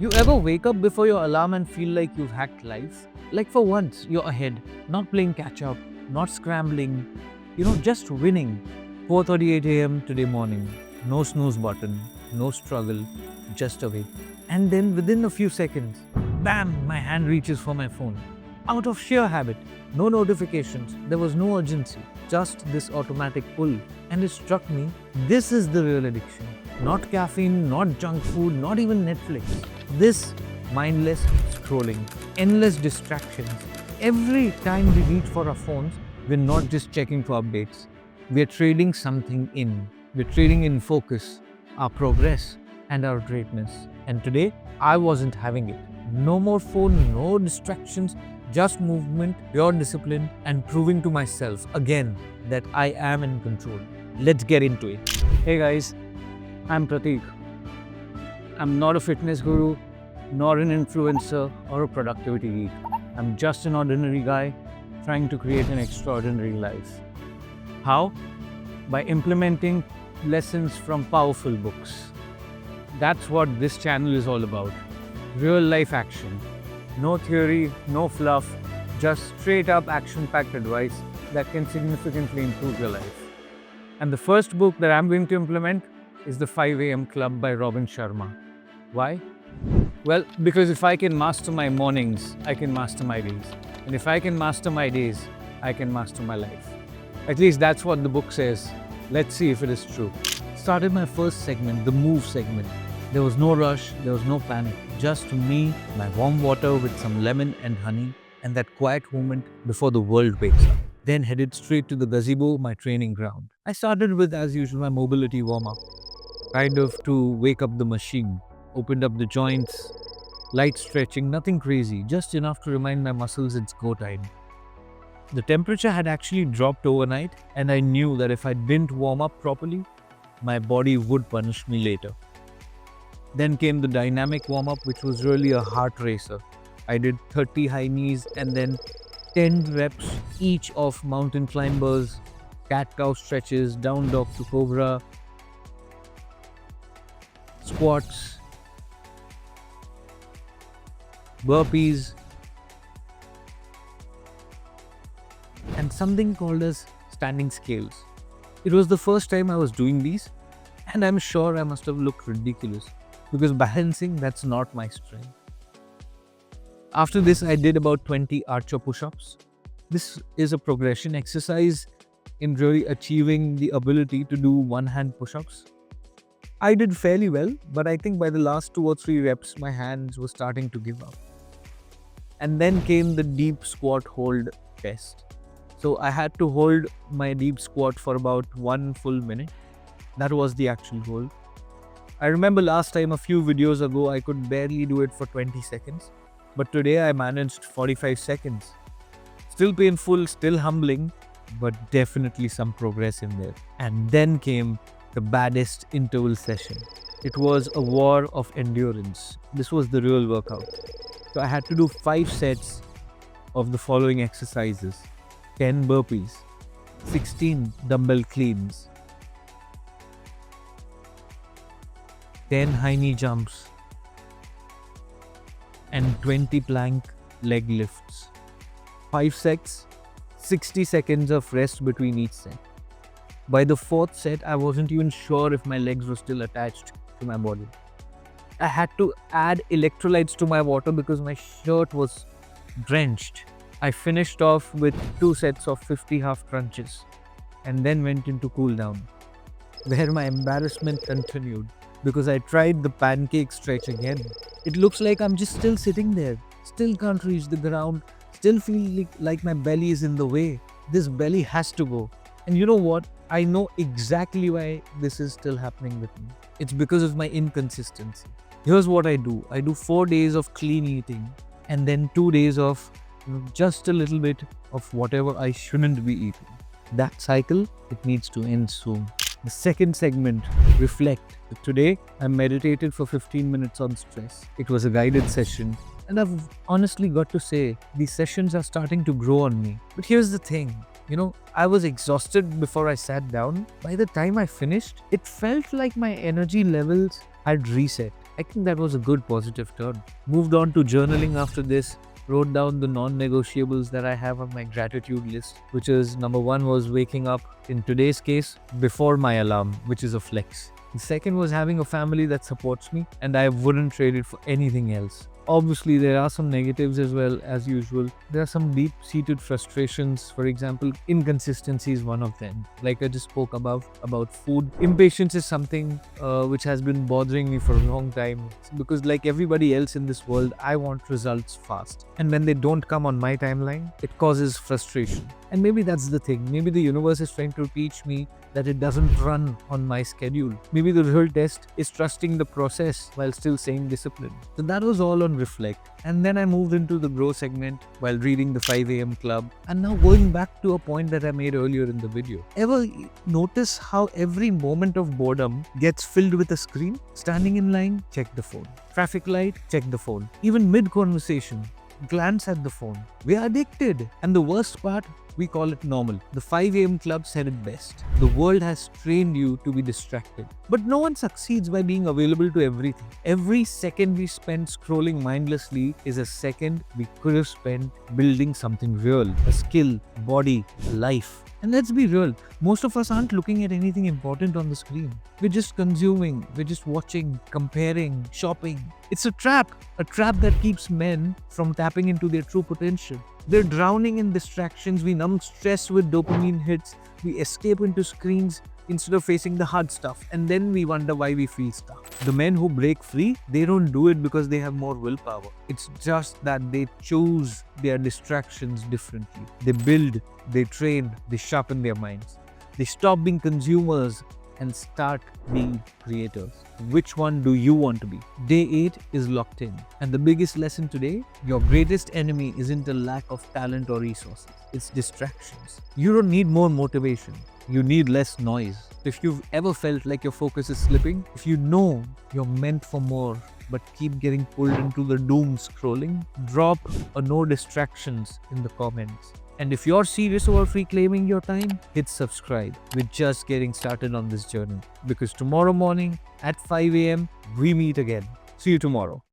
You ever wake up before your alarm and feel like you've hacked life? Like for once, you're ahead, not playing catch up, not scrambling, just winning. 4:38 a.m. today morning, no snooze button, no struggle, just awake. And then within a few seconds, bam, my hand reaches for my phone. Out of sheer habit, no notifications, there was no urgency, just this automatic pull. And it struck me, this is the real addiction. Not caffeine, not junk food, not even Netflix. This mindless scrolling, endless distractions. Every time we reach for our phones, we're not just checking for updates. We're trading something in. We're trading in focus, our progress, and our greatness. And today, I wasn't having it. No more phone, no distractions, just movement, pure discipline, and proving to myself again that I am in control. Let's get into it. Hey guys, I'm Prateek. I'm not a fitness guru, nor an influencer or a productivity geek. I'm just an ordinary guy trying to create an extraordinary life. How? By implementing lessons from powerful books. That's what this channel is all about. Real life action. No theory, no fluff, just straight up action-packed advice that can significantly improve your life. And the first book that I'm going to implement is The 5 a.m. Club by Robin Sharma. Why? Well, because if I can master my mornings, I can master my days. And if I can master my days, I can master my life. At least that's what the book says. Let's see if it is true. Started my first segment, the move segment. There was no rush, there was no panic. Just me, my warm water with some lemon and honey, and that quiet moment before the world wakes up. Then headed straight to the gazebo, my training ground. I started with, as usual, my mobility warm-up. Kind of to wake up the machine. Opened up the joints, light stretching, nothing crazy, just enough to remind my muscles it's go time. The temperature had actually dropped overnight, and I knew that if I didn't warm up properly, my body would punish me later. Then came the dynamic warm-up, which was really a heart racer. I did 30 high knees and then 10 reps each of mountain climbers, cat-cow stretches, down dog to cobra, squats, burpees, and something called as standing scales. It was the first time I was doing these, and I'm sure I must have looked ridiculous because balancing, that's not my strength. After this, I did about 20 archer push-ups. This is a progression exercise in really achieving the ability to do one-hand push-ups. I did fairly well, but I think by the last 2 or 3 reps, my hands were starting to give up. And then came the deep squat hold test. So I had to hold my deep squat for about 1 full minute. That was the actual hold. I remember last time, a few videos ago, I could barely do it for 20 seconds. But today I managed 45 seconds. Still painful, still humbling, but definitely some progress in there. And then came the baddest interval session. It was a war of endurance. This was the real workout. So I had to do 5 sets of the following exercises. 10 burpees, 16 dumbbell cleans, 10 high knee jumps, and 20 plank leg lifts. 5 sets, 60 seconds of rest between each set. By the 4th set, I wasn't even sure if my legs were still attached to my body. I had to add electrolytes to my water because my shirt was drenched. I finished off with 2 sets of 50 half crunches and then went into cool down, where my embarrassment continued because I tried the pancake stretch again. It looks like I'm just still sitting there, still can't reach the ground, still feel like my belly is in the way. This belly has to go. And you know what? I know exactly why this is still happening with me. It's because of my inconsistency. Here's what I do. I do 4 days of clean eating and then 2 days of just a little bit of whatever I shouldn't be eating. That cycle, it needs to end soon. The second segment, reflect. Today, I meditated for 15 minutes on stress. It was a guided session, and I've honestly got to say, these sessions are starting to grow on me. But here's the thing, I was exhausted before I sat down. By the time I finished, it felt like my energy levels had reset. I think that was a good positive turn. Moved on to journaling after this. Wrote down the non-negotiables that I have on my gratitude list, which is number one was waking up, in today's case, before my alarm, which is a flex. The second was having a family that supports me, and I wouldn't trade it for anything else. Obviously, there are some negatives as well, as usual. There are some deep-seated frustrations. For example, inconsistency is one of them. Like I just spoke about food. Impatience is something which has been bothering me for a long time. Because like everybody else in this world, I want results fast. And when they don't come on my timeline, it causes frustration. And maybe that's the thing. Maybe the universe is trying to teach me that it doesn't run on my schedule. Maybe the real test is trusting the process while still staying disciplined. So that was all on reflect. And then I moved into the grow segment while reading the 5 a.m. club. And now going back to a point that I made earlier in the video. Ever notice how every moment of boredom gets filled with a screen? Standing in line, check the phone. Traffic light, check the phone. Even mid-conversation, glance at the phone. We are addicted. And the worst part, we call it normal. The 5 a.m. club said it best. The world has trained you to be distracted. But no one succeeds by being available to everything. Every second we spend scrolling mindlessly is a second we could have spent building something real. A skill, body, life. And let's be real, most of us aren't looking at anything important on the screen. We're just consuming, we're just watching, comparing, shopping. It's a trap that keeps men from tapping into their true potential. They're drowning in distractions, we numb stress with dopamine hits, we escape into screens instead of facing the hard stuff, and then we wonder why we feel stuck. The men who break free, they don't do it because they have more willpower. It's just that they choose their distractions differently. They build, they train, they sharpen their minds. They stop being consumers and start being creators. Which one do you want to be? Day 8 is locked in. And the biggest lesson today, your greatest enemy isn't a lack of talent or resources. It's distractions. You don't need more motivation. You need less noise. If you've ever felt like your focus is slipping, if you know you're meant for more, but keep getting pulled into the doom scrolling, drop a no distractions in the comments. And if you're serious about reclaiming your time, hit subscribe. We're just getting started on this journey. Because tomorrow morning at 5 a.m., we meet again. See you tomorrow.